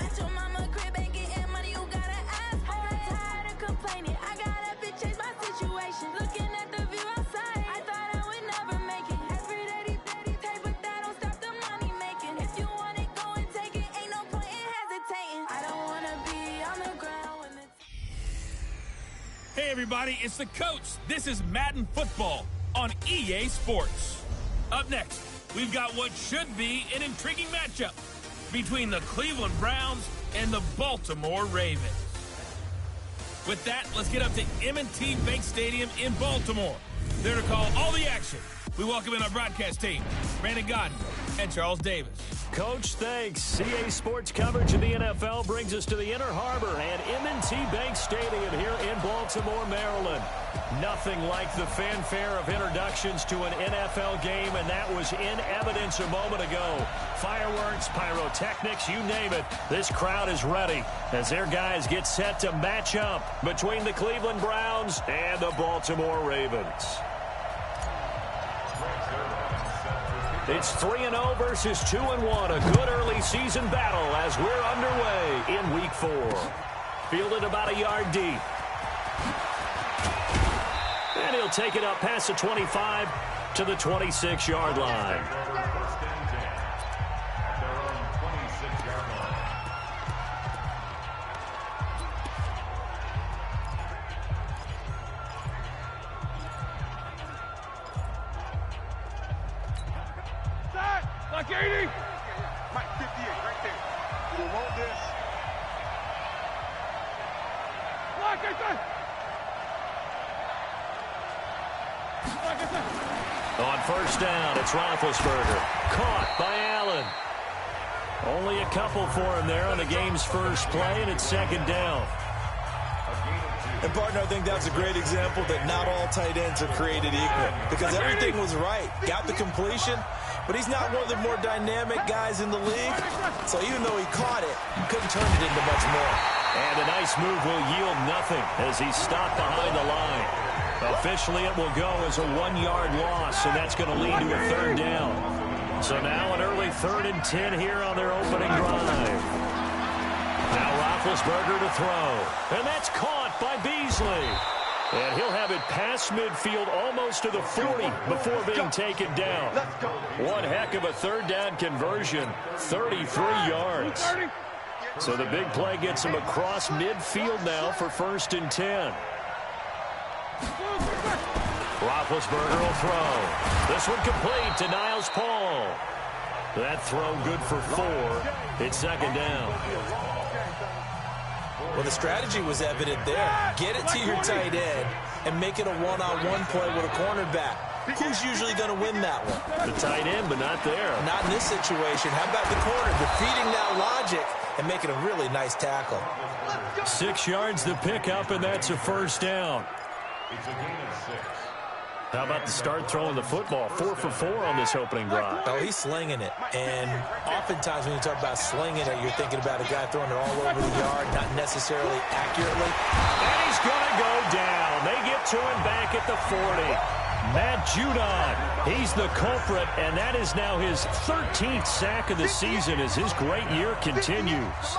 at your mama crib and getting money, you gotta ask for it. I got tired of complaining. I gotta change my situation. Looking at the view outside, I thought I would never make it. Every day, take, but that don't stop the money making. If you want it, go and take it. Ain't no point in hesitating. I don't wanna be on the ground when the Hey everybody, it's the coach. This is Madden Football on EA Sports. Up next, we've got what should be an intriguing matchup between the Cleveland Browns and the Baltimore Ravens. With that, let's get up to M&T Bank Stadium in Baltimore. There to call all the action, we welcome in our broadcast team, Brandon Godden and Charles Davis. Coach, thanks. CA Sports coverage of the NFL brings us to the Inner Harbor and M&T Bank Stadium here in Baltimore, Maryland. Nothing like the fanfare of introductions to an NFL game, and that was in evidence a moment ago. Fireworks, pyrotechnics, you name it. This crowd is ready as their guys get set to match up between the Cleveland Browns and the Baltimore Ravens. It's 3-0 versus 2-1, a good early season battle as we're underway in Week 4. Fielded about a yard deep. And he'll take it up past the 25 to the 26-yard line. Like 80. Mike 58 right there. You want this. Like I said. Like I said. On first down, it's Roethlisberger. Caught by Allen. Only a couple for him there on the game's first play, and it's second down. And, partner, I think that's a great example that not all tight ends are created equal because everything was right. Got the completion, but he's not one of the more dynamic guys in the league. So even though he caught it, he couldn't turn it into much more. And a nice move will yield nothing as he's stopped behind the line. Officially, it will go as a 1-yard loss, and that's going to lead to a third down. So now an early 3rd and 10 here on their opening drive. Now Roethlisberger to throw. And that's caught by Beasley. And he'll have it past midfield almost to the 40 before being taken down. One heck of a third down conversion. 33 yards. So the big play gets him across midfield now for 1st and 10. Roethlisberger will throw. This one complete to Niles Paul. That throw good for 4. It's second down. Well, the strategy was evident there. Get it to your tight end and make it a one-on-one play with a cornerback. Who's usually going to win that one? The tight end, but not there. Not in this situation. How about the corner defeating that logic and making a really nice tackle? 6 yards to pick up, and that's a first down. How about the start throwing the football? 4 for 4 on this opening drive. Oh, he's slinging it. And oftentimes when you talk about slinging it, you're thinking about a guy throwing it all over the yard, not necessarily accurately. And he's going to go down. They get to him back at the 40. Matt Judon, he's the culprit, and that is now his 13th sack of the season as his great year continues.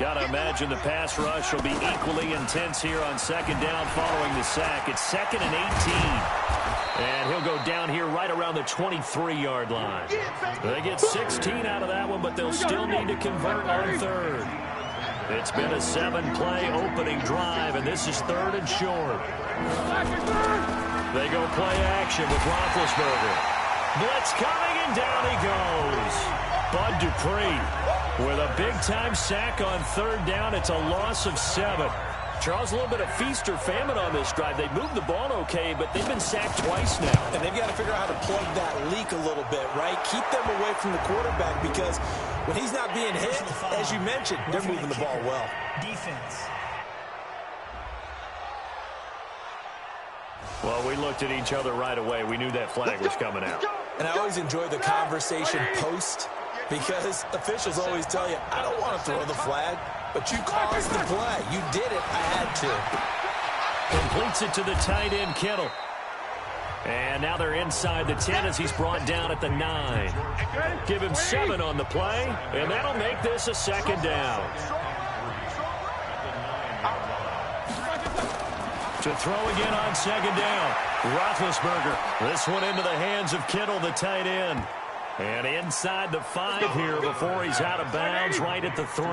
Got to imagine the pass rush will be equally intense here on second down following the sack. It's 2nd and 18. And he'll go down here right around the 23-yard line. They get 16 out of that one, but they'll still need to convert on 3rd. It's been a 7-play opening drive, and this is 3rd and short. They go play action with Roethlisberger. Blitz coming, and down he goes. Bud Dupree with a big-time sack on 3rd down. It's a loss of 7. Charles, a little bit of feast or famine on this drive. They moved the ball okay, but they've been sacked twice now. And they've got to figure out how to plug that leak a little bit, right? Keep them away from the quarterback because when he's not being hit, as you mentioned, they're moving the ball well. Defense. Well, we looked at each other right away. We knew that flag was coming out. And I always enjoy the conversation post because officials always tell you, I don't want to throw the flag. But you caused the play. You did it. I had to. Completes it to the tight end, Kittle. And now they're inside the 10 as he's brought down at the 9. Give him 7 on the play, and that'll make this a second down. To throw again on second down. Roethlisberger. This one into the hands of Kittle, the tight end. And inside the 5 here before he's out of bounds right at the 3.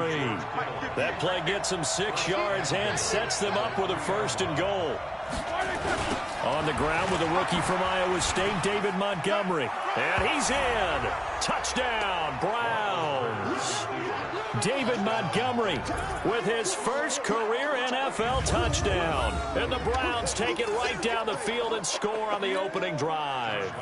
That play gets him 6 yards and sets them up with a 1st and goal. On the ground with a rookie from Iowa State, David Montgomery. And he's in. Touchdown, Browns. David Montgomery with his first career NFL touchdown. And the Browns take it right down the field and score on the opening drive.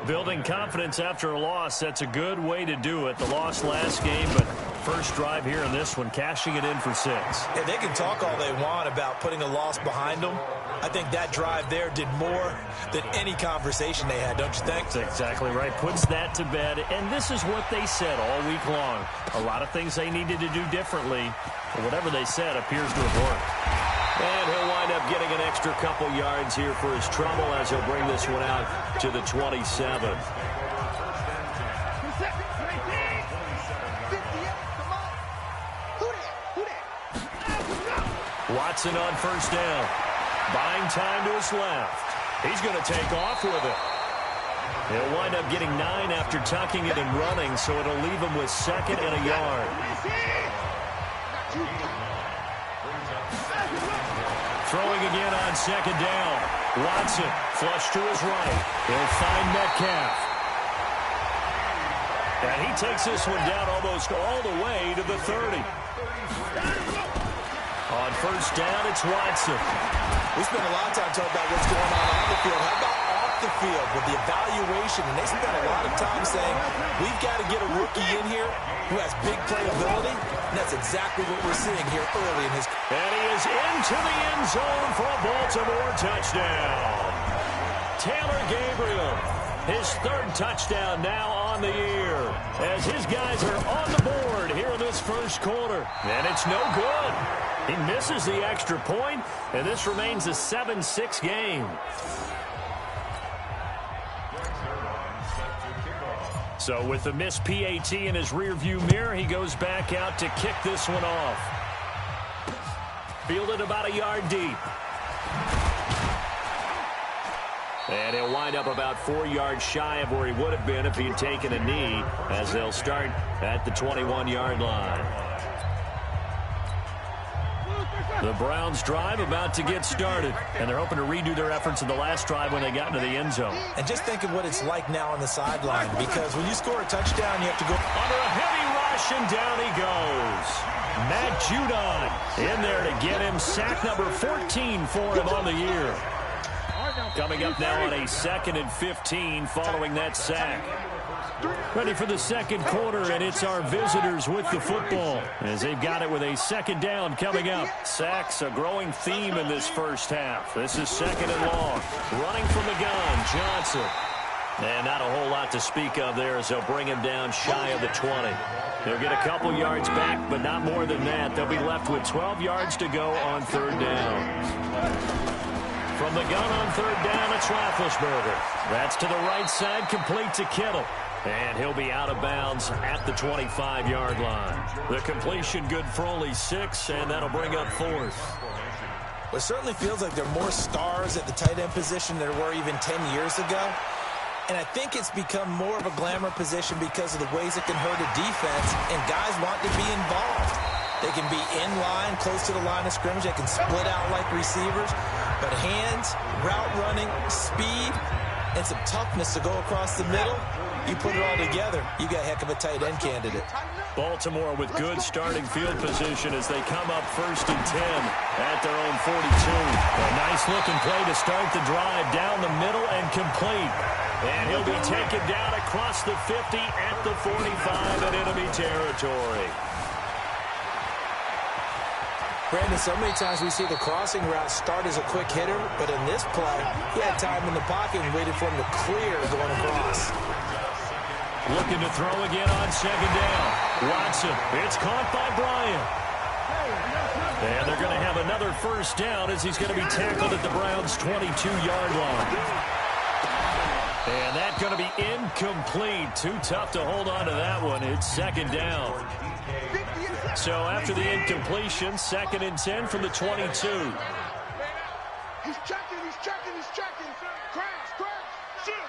Building confidence after a loss, that's a good way to do it. The loss last game, but first drive here in this one, cashing it in for 6. Yeah, they can talk all they want about putting a loss behind them. I think that drive there did more than any conversation they had, don't you think? That's exactly right. Puts that to bed, and this is what they said all week long. A lot of things they needed to do differently, but whatever they said appears to have worked. And he'll wind up getting an extra couple yards here for his trouble as he'll bring this one out to the 27. Watson on first down. Buying time to his left. He's going to take off with it. He'll wind up getting 9 after tucking it and running, so it'll leave him with 2nd and a yard. Throwing again on second down. Watson, flush to his right. He'll find Metcalf. And he takes this one down almost all the way to the 30. On first down, it's Watson. We spent a lot of time talking about what's going on the field. How about off the field with the evaluation? And they spent a lot of time saying, we've got to get a rookie in here who has big playability. And that's exactly what we're seeing here early in his career. And he is into the end zone for a Baltimore touchdown. Taylor Gabriel, his 3rd touchdown now on the year, as his guys are on the board here in this first quarter. And it's no good. He misses the extra point, and this remains a 7-6 game. So with the missed PAT in his rearview mirror, he goes back out to kick this one off. Fielded about a yard deep. And he'll wind up about 4 yards shy of where he would have been if he had taken a knee, as they'll start at the 21-yard line. The Browns drive about to get started, and they're hoping to redo their efforts in the last drive when they got into the end zone. And just think of what it's like now on the sideline, because when you score a touchdown, you have to go under a heavy rush, and down he goes. Matt Judon in there to get him sack number 14 for him on the year. Coming up now on a 2nd and 15 following that sack. Ready for the second quarter, and it's our visitors with the football as they've got it with a 2nd down coming up. Sacks, a growing theme in this first half. This is 2nd and long. Running from the gun, Johnson. And not a whole lot to speak of there as they'll bring him down shy of the 20. They'll get a couple yards back, but not more than that. They'll be left with 12 yards to go on 3rd down. From the gun on 3rd down, it's Roethlisberger. That's to the right side, complete to Kittle. And he'll be out of bounds at the 25-yard line. The completion good for only 6, and that'll bring up 4th. Well, it certainly feels like there are more stars at the tight end position than there were even 10 years ago. And I think it's become more of a glamour position because of the ways it can hurt a defense, and guys want to be involved. They can be in line, close to the line of scrimmage. They can split out like receivers. But hands, route running, speed, and some toughness to go across the middle, you put it all together, you got a heck of a tight end candidate. Baltimore with good starting field position as they come up 1st and 10 at their own 42. A nice-looking play to start the drive down the middle and complete. And he'll be taken down across the 50 at the 45 in enemy territory. Brandon, so many times we see the crossing route start as a quick hitter, but in this play, he had time in the pocket and waited for him to clear going across. Looking to throw again on 2nd down. Watson, it's caught by Bryant. And they're going to have another first down as he's going to be tackled at the Browns' 22-yard line. And that's going to be incomplete. Too tough to hold on to that one. It's second down. So after the incompletion, 2nd and 10 from the 22. He's checking. Crash. Shit.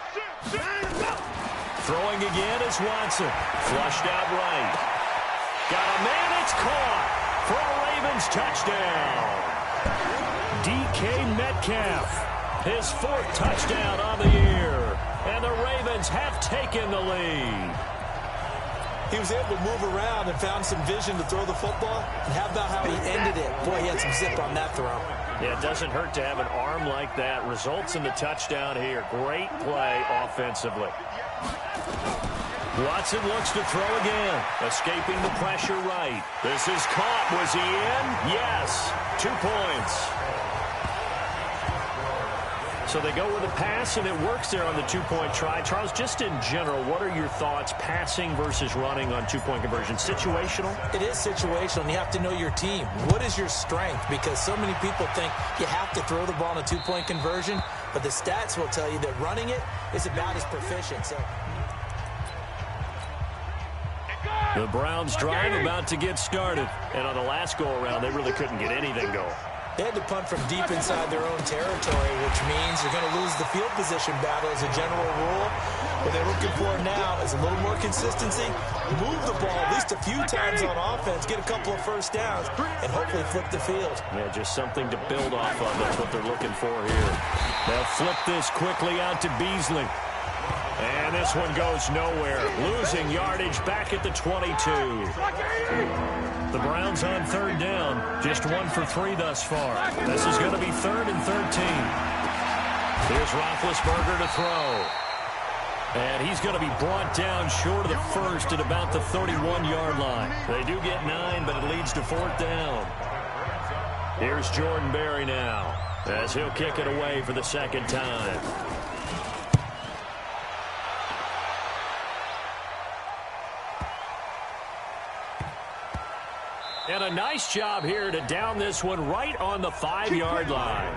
Throwing again is Watson. Flushed out right. Got a man, it's caught for a Ravens touchdown. DK Metcalf, his 4th touchdown on the year. And the Ravens have taken the lead. He was able to move around and found some vision to throw the football. And how about how he ended it? Boy, he had some zip on that throw. Yeah, it doesn't hurt to have an arm like that. Results in the touchdown here. Great play offensively. Watson looks to throw again. Escaping the pressure right. This is caught. Was he in? Yes. 2 points. So they go with a pass, and it works there on the 2-point try. Charles, just in general, what are your thoughts passing versus running on 2-point conversion? Situational? It is situational, and you have to know your team. What is your strength? Because so many people think you have to throw the ball in a 2-point conversion, but the stats will tell you that running it is about as proficient. So the Browns drive about to get started. And on the last go-around, they really couldn't get anything going. They had to punt from deep inside their own territory, which means you're going to lose the field position battle as a general rule. What they're looking for now is a little more consistency, move the ball at least a few times on offense, get a couple of first downs, and hopefully flip the field. Yeah, just something to build off of. That's what they're looking for here. They'll flip this quickly out to Beasley. And this one goes nowhere. Losing yardage back at the 22. The Browns on 3rd down. Just 1 for 3 thus far. This is going to be 3rd and 13. Here's Roethlisberger to throw. And he's going to be brought down short of the first at about the 31-yard line. They do get 9, but it leads to 4th down. Here's Jordan Berry now as he'll kick it away for the 2nd time. And a nice job here to down this one right on the 5-yard line.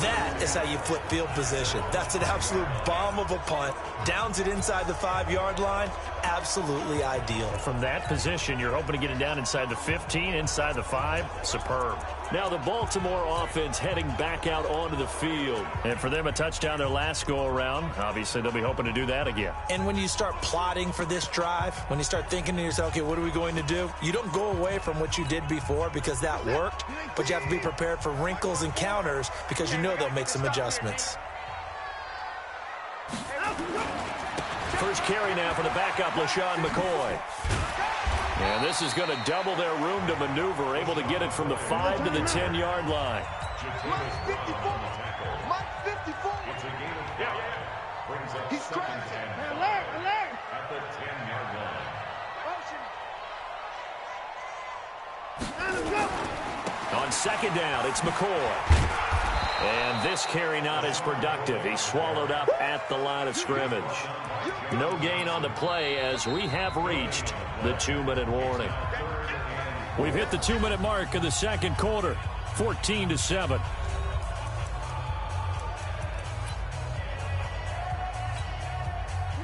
That is how you flip field position. That's an absolute bomb of a punt. Downs it inside the 5-yard line. Absolutely ideal. From that position, you're hoping to get it down inside the 15, inside the 5. Superb. Now the Baltimore offense heading back out onto the field. And for them, a touchdown their last go-around. Obviously, they'll be hoping to do that again. And when you start plotting for this drive, when you start thinking to yourself, okay, what are we going to do? You don't go away from what you did before because that worked, but you have to be prepared for wrinkles and counters because you know they'll make some adjustments. First carry now for the backup, LaShawn McCoy. And this is going to double their room to maneuver, able to get it from the 5 to the 10-yard line. He's crazy. Alert. At the 10-yard line. On 2nd down, it's McCoy. And this carry not as productive. He's swallowed up at the line of scrimmage. No gain on the play as we have reached the 2-minute warning. We've hit the 2-minute mark of the 2nd quarter, 14-7.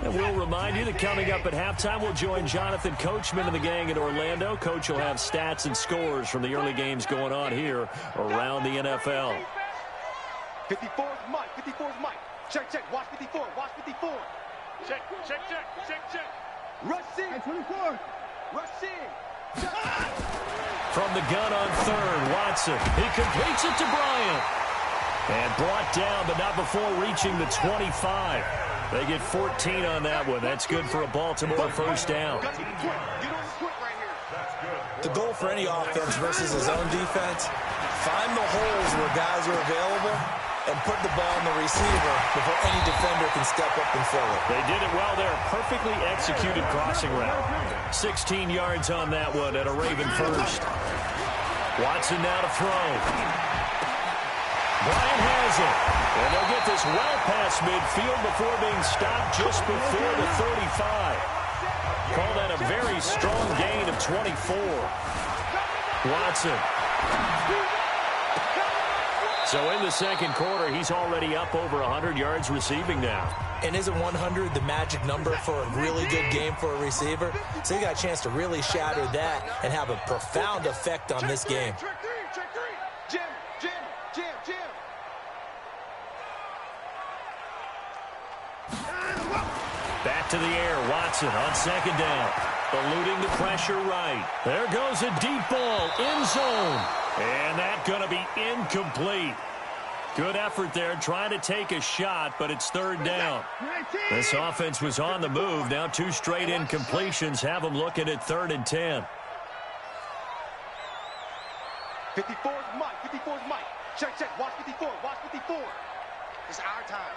And we'll remind you that coming up at halftime, we'll join Jonathan Coachman and the gang in Orlando. Coach will have stats and scores from the early games going on here around the NFL. 54 is Mike. Check. Watch 54. Check. Rush in. 24. Rush in. From the gun on 3rd, Watson. He completes it to Bryant. And brought down, but not before reaching the 25. They get 14 on that one. That's good for a Baltimore first down. The goal for any offense versus his own defense, find the holes where guys are available and put the ball in the receiver before any defender can step up and fill it. They did it well there. Perfectly executed crossing route. 16 yards on that one at a Raven first. Watson now to throw. Bryant has it. And they'll get this well past midfield before being stopped just before the 35. Call that a very strong gain of 24. Watson. So in the second quarter, he's already up over 100 yards receiving now. And isn't 100 the magic number for a really good game for a receiver? So he got a chance to really shatter that and have a profound effect on this game. Check three. Jim. Back to the air. Watson on second down. Eluding the pressure right. There goes a deep ball. End zone. And that's going to be incomplete. Good effort there trying to take a shot, but it's third down. This offense was on the move. Now 2 straight incompletions have them looking at 3rd and 10. 54's Mike. Check. Watch 54. It's our time.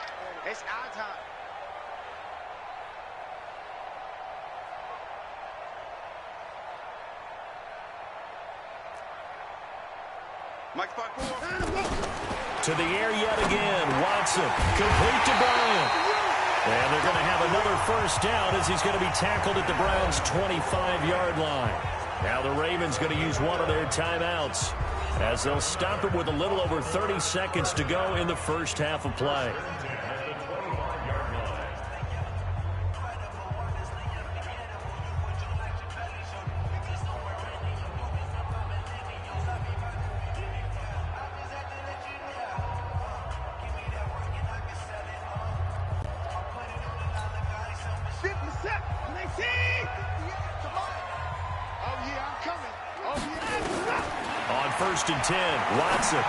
Mike spot 4. To the air yet again. Watson complete to Bryant. And they're going to have another first down as he's going to be tackled at the Browns' 25-yard line. Now the Ravens going to use one of their timeouts as they'll stop it with a little over 30 seconds to go in the first half of play. On 1st and 10, Watson.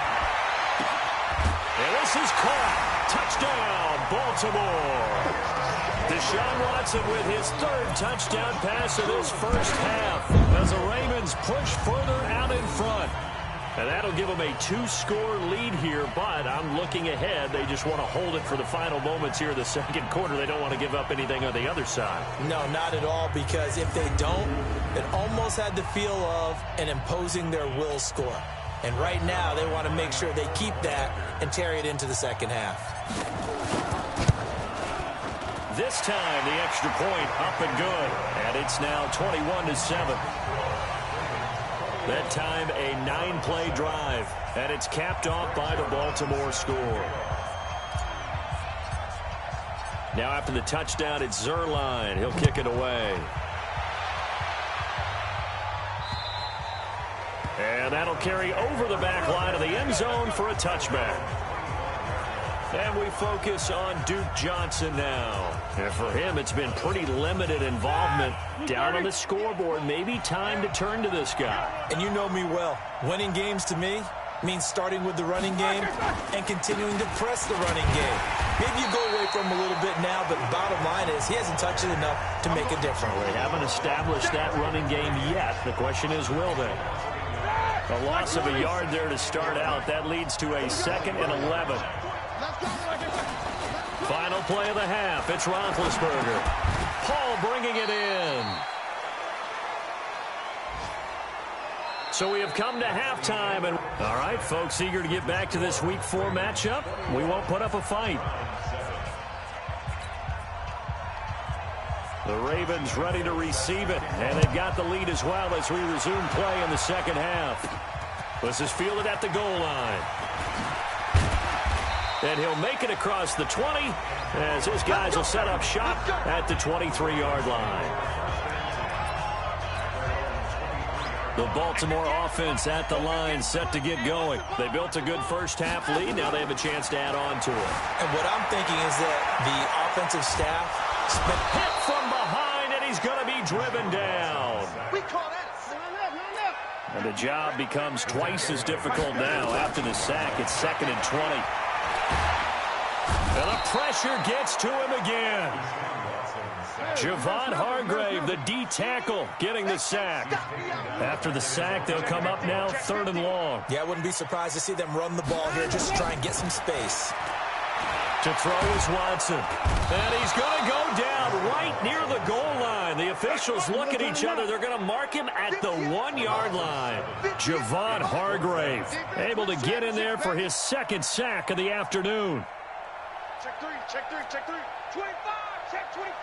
And this is caught. Touchdown, Baltimore. Deshaun Watson with his 3rd touchdown pass of this first half as the Ravens push further out in front. And that'll give them a 2-score lead here, but I'm looking ahead. They just want to hold it for the final moments here in the second quarter. They don't want to give up anything on the other side. No, not at all, because if they don't, it almost had the feel of an imposing their will score. And right now, they want to make sure they keep that and carry it into the second half. This time, the extra point up and good. And it's now 21-7. That time, a 9-play drive. And it's capped off by the Baltimore score. Now after the touchdown, it's Zerline. He'll kick it away. And that'll carry over the back line of the end zone for a touchback. And we focus on Duke Johnson now. And for him, it's been pretty limited involvement. Down on the scoreboard, maybe time to turn to this guy. And you know me well. Winning games to me means starting with the running game and continuing to press the running game. Maybe you go away from him a little bit now, but bottom line is he hasn't touched it enough to make a difference. They haven't established that running game yet. The question is, will they? A loss of a yard there to start out. That leads to a 2nd and 11. Final play of the half. It's Roethlisberger. Paul bringing it in. So we have come to halftime. And all right, folks, eager to get back to this Week 4 matchup. We won't put up a fight. The Ravens ready to receive it. And they've got the lead as well as we resume play in the second half. This is fielded at the goal line. And he'll make it across the 20 as his guys will set up shop at the 23-yard line. The Baltimore offense at the line set to get going. They built a good first half lead. Now they have a chance to add on to it. And what I'm thinking is that the offensive staff spent hit from behind, and he's going to be driven down. We call that. And the job becomes twice as difficult now after the sack. It's 2nd and 20. And the pressure gets to him again. Javon Hargrave, the D tackle, getting the sack. After the sack, they'll come up now 3rd and long. Yeah, I wouldn't be surprised to see them run the ball here just to try and get some space. To throw is Watson. And he's going to go down right near the goal line. The officials look at each other. They're going to mark him at the 1-yard line. Javon Hargrave able to get in there for his 2nd sack of the afternoon. Check 3. 25. Check 25.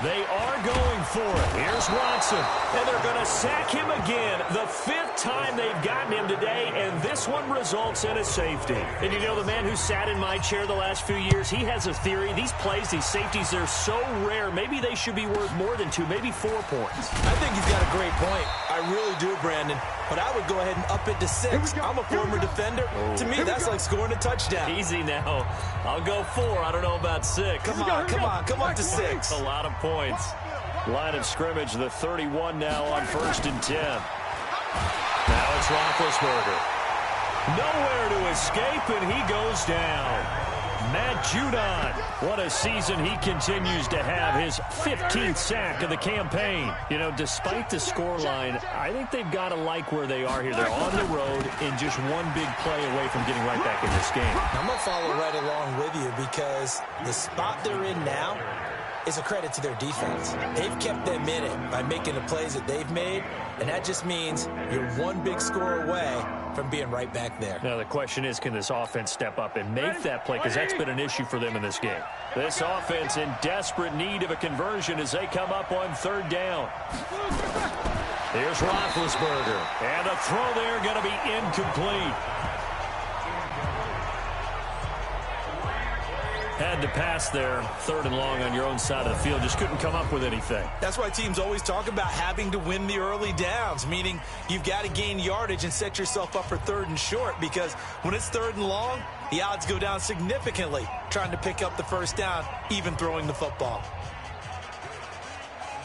They are going for it. Here's Watson. And they're going to sack him again. The 5th time they've gotten him today, and this one results in a safety. And you know, the man who sat in my chair the last few years, he has a theory. These plays, these safeties, they're so rare. Maybe they should be worth more than 2, maybe 4 points. I think he's got a great point. I really do, Brandon. But I would go ahead and up it to 6. I'm a former defender. To me, that's like scoring a touchdown. Easy now. I'll go 4. I don't know about 6. Come on. Come up to 6. A lot of points. Line of scrimmage, the 31 now on 1st and 10. Now it's Roethlisberger. Nowhere to escape, and he goes down. Matt Judon, what a season he continues to have, his 15th sack of the campaign. You know, despite the scoreline, I think they've got to like where they are here. They're on the road and just one big play away from getting right back in this game. I'm going to follow right along with you because the spot they're in now is a credit to their defense. They've kept them in it by making the plays that they've made, and that just means you're one big score away from being right back there. Now the question is, can this offense step up and make that play? Because that's been an issue for them in this game. This offense in desperate need of a conversion as they come up on 3rd down. Here's Roethlisberger. And a throw there going to be incomplete. Had to pass there, 3rd and long on your own side of the field. Just couldn't come up with anything. That's why teams always talk about having to win the early downs, meaning you've got to gain yardage and set yourself up for 3rd and short, because when it's 3rd and long, the odds go down significantly trying to pick up the 1st down, even throwing the football.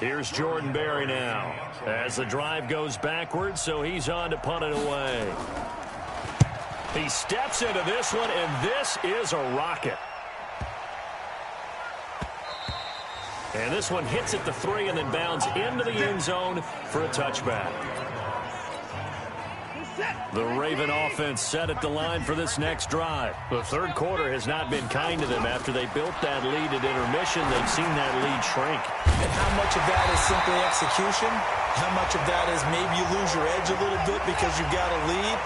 Here's Jordan Berry now as the drive goes backwards, so he's on to punt it away. He steps into this one, and this is a rocket. And this one hits at the 3 and then bounds into the end zone for a touchback. The Raven offense set at the line for this next drive. The 3rd quarter has not been kind to them. After they built that lead at intermission, they've seen that lead shrink. And how much of that is simply execution? How much of that is maybe you lose your edge a little bit because you've got a lead?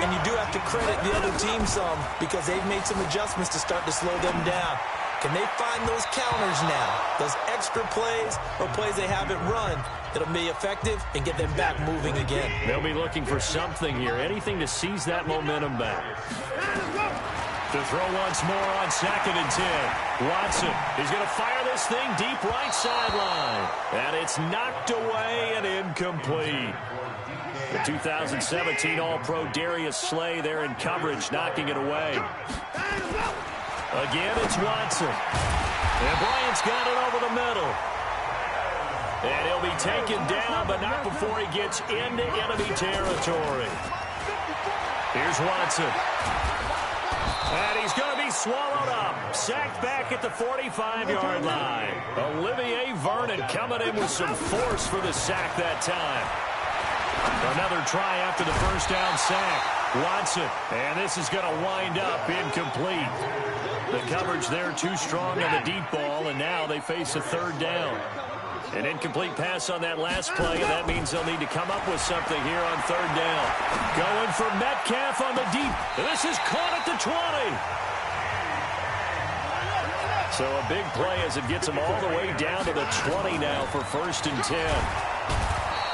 And you do have to credit the other team some because they've made some adjustments to start to slow them down. Can they find those counters now, those extra plays or plays they haven't run that'll be effective and get them back moving again? They'll be looking for something here, anything to seize that momentum back. To throw once more on 2nd and 10. Watson is going to fire this thing deep right sideline. And it's knocked away and incomplete. The 2017 All-Pro Darius Slay there in coverage, knocking it away. Again, it's Watson. And Bryant's got it over the middle. And he'll be taken down, but not before he gets into enemy territory. Here's Watson. And he's going to be swallowed up. Sacked back at the 45-yard line. Olivier Vernon coming in with some force for the sack that time. Another try after the 1st down sack. Watson, and this is going to wind up incomplete. The coverage there too strong on the deep ball, and now they face a 3rd down. An incomplete pass on that last play, and that means they'll need to come up with something here on 3rd down. Going for Metcalf on the deep. This is caught at the 20. So a big play as it gets them all the way down to the 20 now for 1st and 10.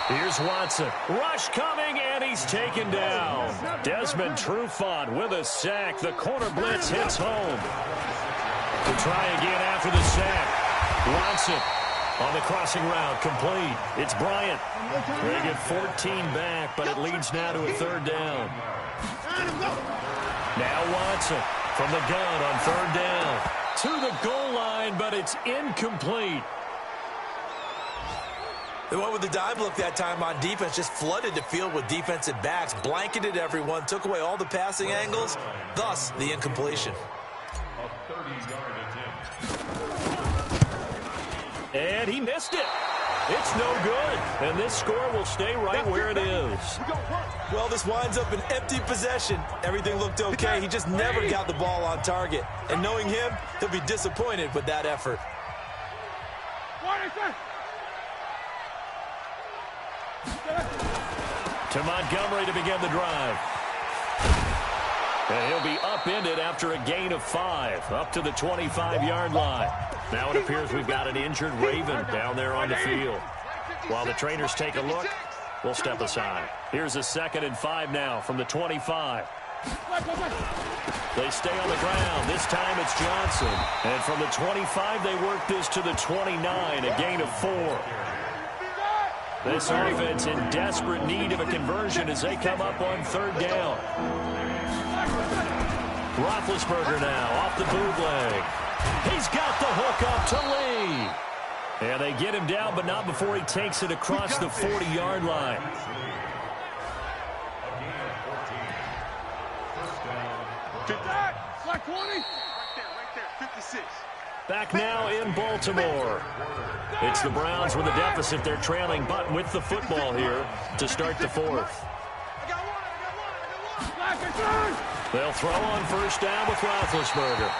Here's Watson. Rush coming, and he's taken down. Desmond Trufant with a sack. The corner blitz hits home. To try again after the sack. Watson on the crossing route, complete. It's Bryant. They get 14 back, but it leads now to a 3rd down. Now Watson from the gun on 3rd down. To the goal line, but it's incomplete. They went with the dive look that time on defense, just flooded the field with defensive backs, blanketed everyone, took away all the passing angles, thus the incompletion. And he missed it. It's no good. And this score will stay right where it is. Well, this winds up an empty possession. Everything looked okay. He just never got the ball on target. And knowing him, he'll be disappointed with that effort. To Montgomery to begin the drive. And he'll be upended after a gain of 5, up to the 25-yard line. Now it appears we've got an injured Raven down there on the field. While the trainers take a look, we'll step aside. Here's a 2nd and 5 now from the 25. They stay on the ground. This time it's Johnson. And from the 25, they work this to the 29, a gain of 4. This offense in desperate need of a conversion as they come up on 3rd down. Roethlisberger now off the bootleg. He's got the hook up to Lee. And they get him down, but not before he takes it across the 40-yard line. Right there, 56. Back now in Baltimore. It's the Browns with a deficit. They're trailing, but with the football here to start the 4th. They'll throw on 1st down with Roethlisberger.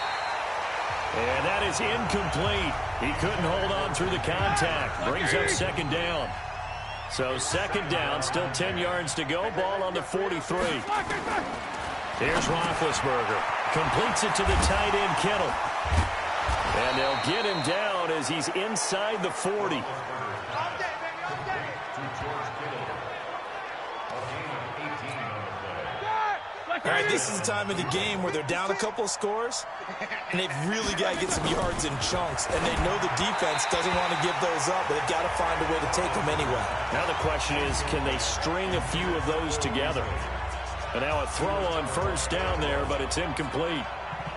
And that is incomplete. He couldn't hold on through the contact. Brings up 2nd down. So 2nd down, still 10 yards to go. Ball on the 43. Here's Roethlisberger. Completes it to the tight end, Kittle. And they'll get him down as he's inside the 40. All right, this is the time of the game where they're down a couple of scores, and they've really got to get some yards in chunks, and they know the defense doesn't want to give those up, but they've got to find a way to take them anyway. Now the question is, can they string a few of those together? And now a throw on 1st down there, but it's incomplete.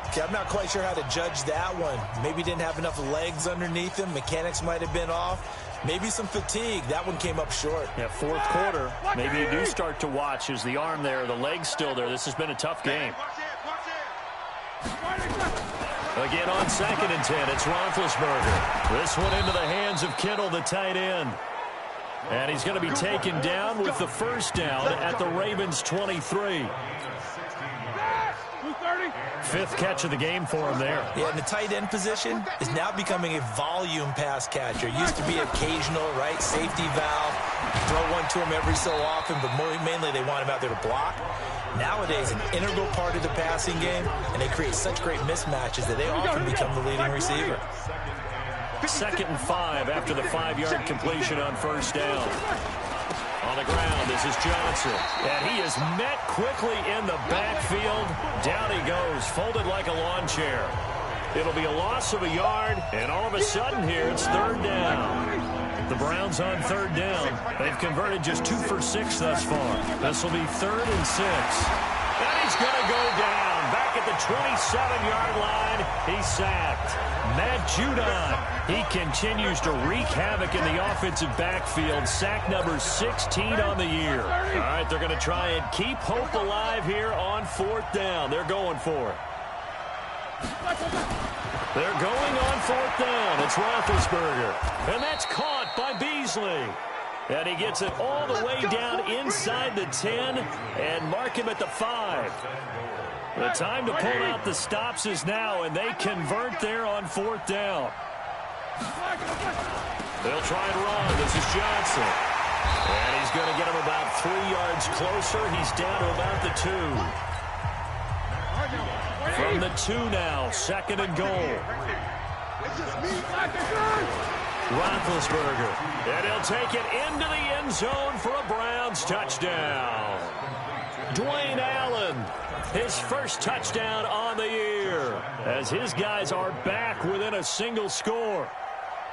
Okay, I'm not quite sure how to judge that one. Maybe didn't have enough legs underneath him. Mechanics might have been off. Maybe some fatigue. That one came up short. Yeah, 4th quarter. Maybe you do start to watch as the arm there, the leg's still there. This has been a tough game. Again on 2nd and 10, it's Roethlisberger. This one into the hands of Kittle, the tight end. And he's going to be taken down with the 1st down at the Ravens' 23. 5th catch of the game for him there. Yeah, and the tight end position is now becoming a volume pass catcher. Used to be occasional, right? Safety valve. Throw one to him every so often, but mainly they want him out there to block. Nowadays, an integral part of the passing game, and they create such great mismatches that they often become the leading receiver. 2nd and 5 after the 5-yard completion on 1st down. On the ground, this is Johnson. And he is met quickly in the backfield. Down he goes, folded like a lawn chair. It'll be a loss of a yard, and all of a sudden here, it's 3rd down. The Browns on 3rd down. They've converted just 2 for 6 thus far. This will be 3rd and 6. And he's going to go down. Back at the 27-yard line, he's sacked. Matt Judon, he continues to wreak havoc in the offensive backfield. Sack number 16 on the year. All right, they're going to try and keep hope alive here on 4th down. They're going for it. They're going on 4th down. It's Roethlisberger. And that's caught by Beasley. And he gets it all the way down inside the 10 and mark him at the 5. The time to pull out the stops is now, and they convert there on 4th down. They'll try and run. This is Johnson. And he's going to get him about 3 yards closer. He's down to about the 2. From the 2 now, 2nd and goal. Roethlisberger. And he'll take it into the end zone for a Browns touchdown. Dwayne Allen, his first touchdown on the year, as his guys are back within a single score.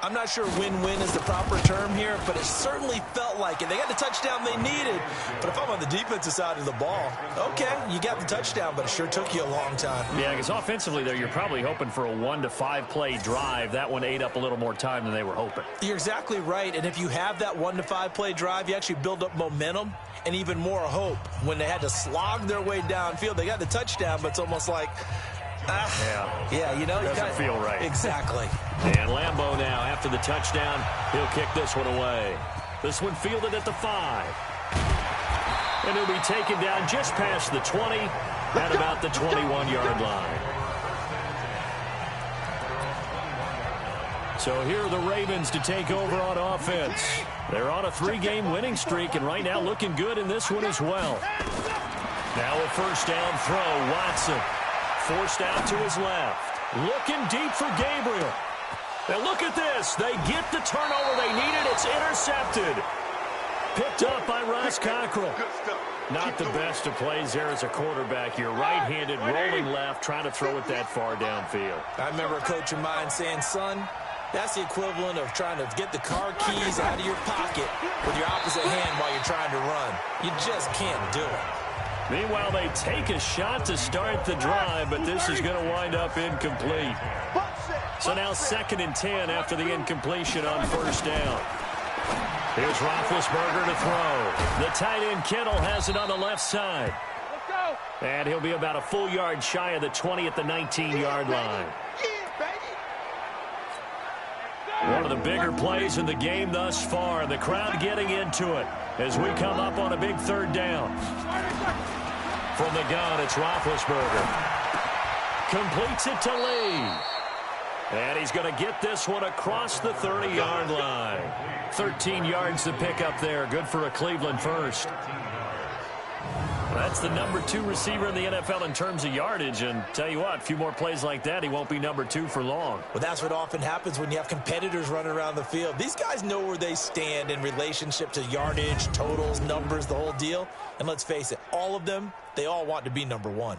I'm not sure win-win is the proper term here, but it certainly felt like it. They got the touchdown they needed, but if I'm on the defensive side of the ball, okay, you got the touchdown, but it sure took you a long time. Yeah, because offensively, though, you're probably hoping for a 1 to 5 play drive. That one ate up a little more time than they were hoping. You're exactly right, and if you have that 1 to 5 play drive, you actually build up momentum and even more hope. When they had to slog their way downfield, they got the touchdown, but it's almost like, yeah, you know, doesn't feel right. Exactly. And Lambeau now, after the touchdown, he'll kick this one away. This one fielded at the 5. And he'll be taken down just past the 20 at about the 21-yard line. So here are the Ravens to take over on offense. They're on a 3-game winning streak, and right now looking good in this one as well. Now a first down throw. Watson forced out to his left. Looking deep for Gabriel. And look at this. They get the turnover they needed. It's intercepted. Picked up by Ross Cockrell. Not the best of plays there as a quarterback here. Right-handed, rolling left, trying to throw it that far downfield. I remember a coach of mine saying, son, that's the equivalent of trying to get the car keys out of your pocket with your opposite hand while you're trying to run. You just can't do it. Meanwhile, they take a shot to start the drive, but this is going to wind up incomplete. So now 2nd and 10 after the incompletion on first down. Here's Roethlisberger to throw. The tight end Kittle has it on the left side. And he'll be about a full yard shy of the 20 at the 19-yard line. One of the bigger plays in the game thus far. The crowd getting into it as we come up on a big 3rd down. From the gun, it's Roethlisberger. Completes it to Lee. And he's going to get this one across the 30-yard line. 13 yards to pick up there. Good for a Cleveland first. That's the number 2 receiver in the NFL in terms of yardage. And tell you what, a few more plays like that, he won't be number 2 for long. Well, that's what often happens when you have competitors running around the field. These guys know where they stand in relationship to yardage, totals, numbers, the whole deal. And let's face it, all of them, they all want to be number 1.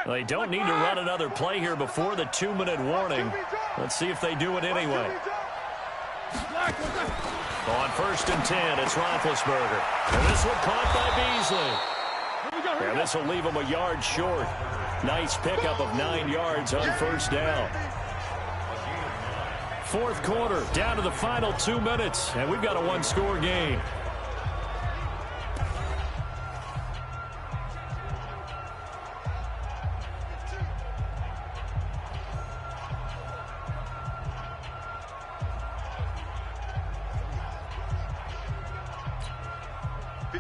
They don't need to run another play here before the 2-minute warning. Let's see if they do it anyway. On 1st and 10, it's Roethlisberger. And this one caught by Beasley. And this will leave him a yard short. Nice pickup of 9 yards on first down. 4th quarter, down to the final 2 minutes. And we've got a 1-score game.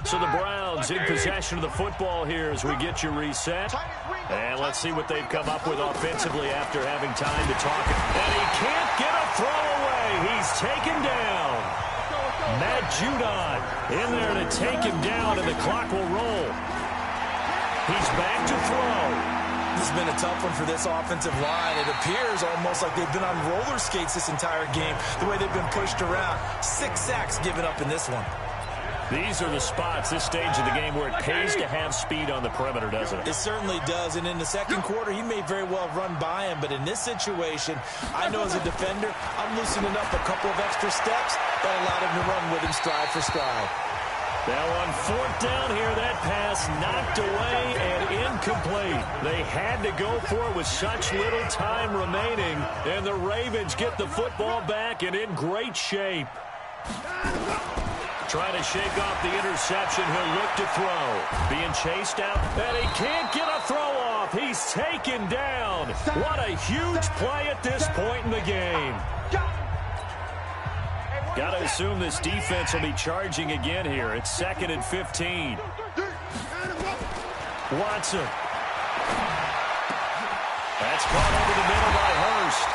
So the Browns in possession of the football here as we get you reset. And let's see what they've come up with offensively after having time to talk. And he can't get a throw away. He's taken down. Matt Judon in there to take him down, and the clock will roll. He's back to throw. This has been a tough one for this offensive line. It appears almost like they've been on roller skates this entire game, the way they've been pushed around. 6 sacks given up in this one. These are the spots, this stage of the game, where it pays to have speed on the perimeter, doesn't it? It certainly does, and in the 2nd quarter, he may very well run by him, but in this situation, I know as a defender, I'm loosening up a couple of extra steps that allowed him to run with him stride for stride. Now on 4th down here, that pass knocked away and incomplete. They had to go for it with such little time remaining, and the Ravens get the football back and in great shape. Trying to shake off the interception. He'll look to throw. Being chased out, and he can't get a throw off. He's taken down. What a huge play at this point in the game. Got to assume this defense will be charging again here. It's 2nd and 15. Watson. That's caught over the middle by Hurst.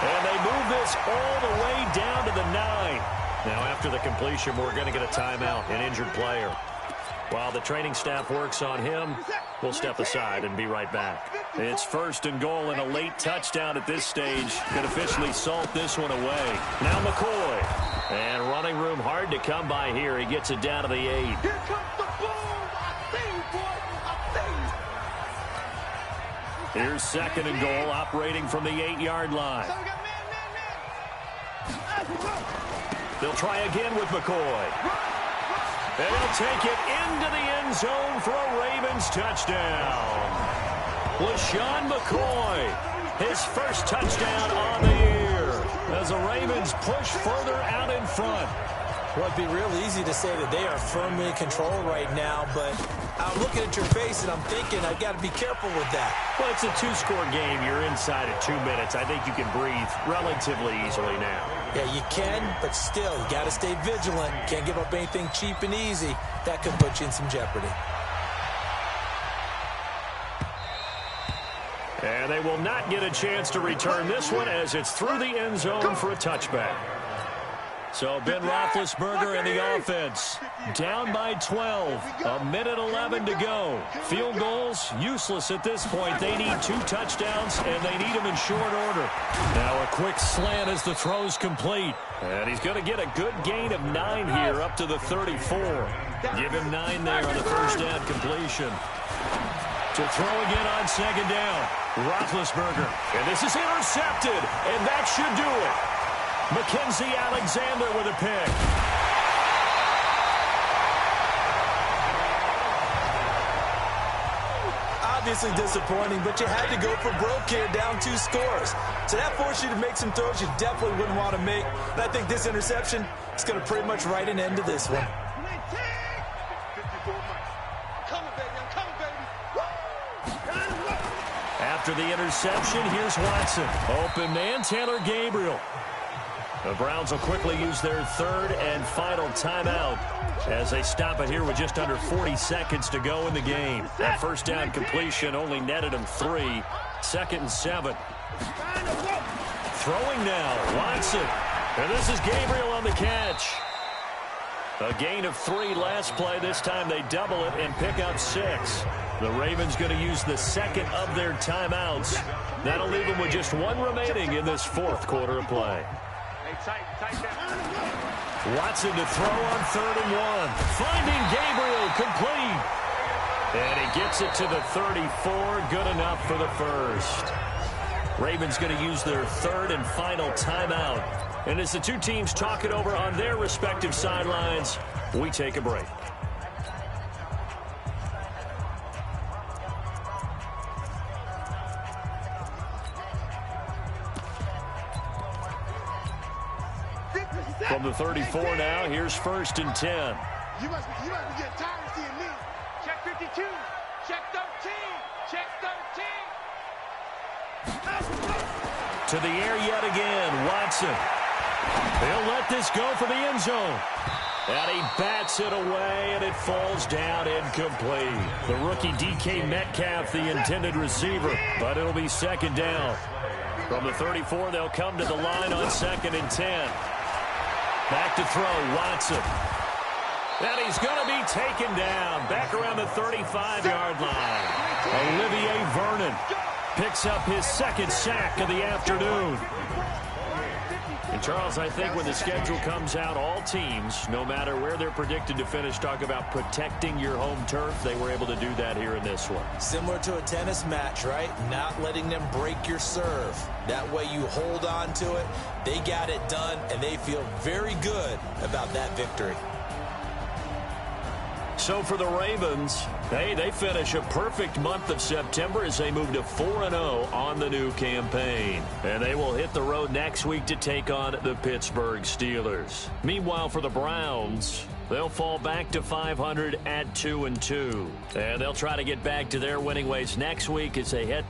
And they move this all the way down to the 9. Now, after the completion, we're going to get a timeout, an injured player. While the training staff works on him, we'll step aside and be right back. It's 1st and goal, and a late touchdown at this stage can officially salt this one away. Now McCoy. And running room hard to come by here. He gets it down to the 8. Here comes the ball. I see you, boy. I see you. Here's 2nd and goal, operating from the 8-yard line. They'll try again with McCoy. And they'll take it into the end zone for a Ravens touchdown. LaShawn McCoy, his first touchdown on the year as the Ravens push further out in front. Well, it'd be real easy to say that they are firmly in control right now, but I'm looking at your face and I'm thinking I've got to be careful with that. Well, it's a 2-score game. You're inside at 2 minutes. I think you can breathe relatively easily now. Yeah, you can, but still, you got to stay vigilant. Can't give up anything cheap and easy. That could put you in some jeopardy. And they will not get a chance to return this one as it's through the end zone for a touchback. So Ben Roethlisberger and the offense down by 12. A minute 11 to go. Field goals useless at this point. They need 2 touchdowns, and they need them in short order. Now a quick slant as the throw's complete. And he's going to get a good gain of 9 here up to the 34. Give him 9 there on the first down completion. To throw again on second down. Roethlisberger. And this is intercepted, and that should do it. Mackenzie Alexander with a pick. Obviously disappointing, but you had to go for broke here, down 2 scores. So that forced you to make some throws you definitely wouldn't want to make. And I think this interception is going to pretty much write an end to this one. After the interception, here's Watson. Open man, Taylor Gabriel. The Browns will quickly use their 3rd and final timeout as they stop it here with just under 40 seconds to go in the game. That first down completion only netted them 3. 2nd and 7. Throwing now, Watson. And this is Gabriel on the catch. A gain of 3 last play. This time they double it and pick up 6. The Ravens going to use the 2nd of their timeouts. That'll leave them with just 1 remaining in this 4th quarter of play. Watson to throw on 3rd and 1. Finding Gabriel complete. And he gets it to the 34. Good enough for the first. Ravens going to use their 3rd and final timeout. And as the 2 teams talk it over on their respective sidelines, we take a break. From the 34 now, here's 1st and 10. You must be getting tired of seeing me. Check 52. Check 13. Check 13. To the air yet again, Watson. He'll let this go for the end zone. And he bats it away, and it falls down incomplete. The rookie DK Metcalf, the intended receiver, but it'll be 2nd down. From the 34, they'll come to the line on 2nd and 10. Back to throw, Watson. And he's going to be taken down back around the 35-yard line. Olivier Vernon picks up his 2nd sack of the afternoon. And, Charles, I think when the schedule comes out, all teams, no matter where they're predicted to finish, talk about protecting your home turf. They were able to do that here in this one. Similar to a tennis match, right? Not letting them break your serve. That way you hold on to it. They got it done, and they feel very good about that victory. So for the Ravens, hey, they finish a perfect month of September as they move to 4-0 on the new campaign. And they will hit the road next week to take on the Pittsburgh Steelers. Meanwhile, for the Browns, they'll fall back to 500 at 2-2. And they'll try to get back to their winning ways next week as they head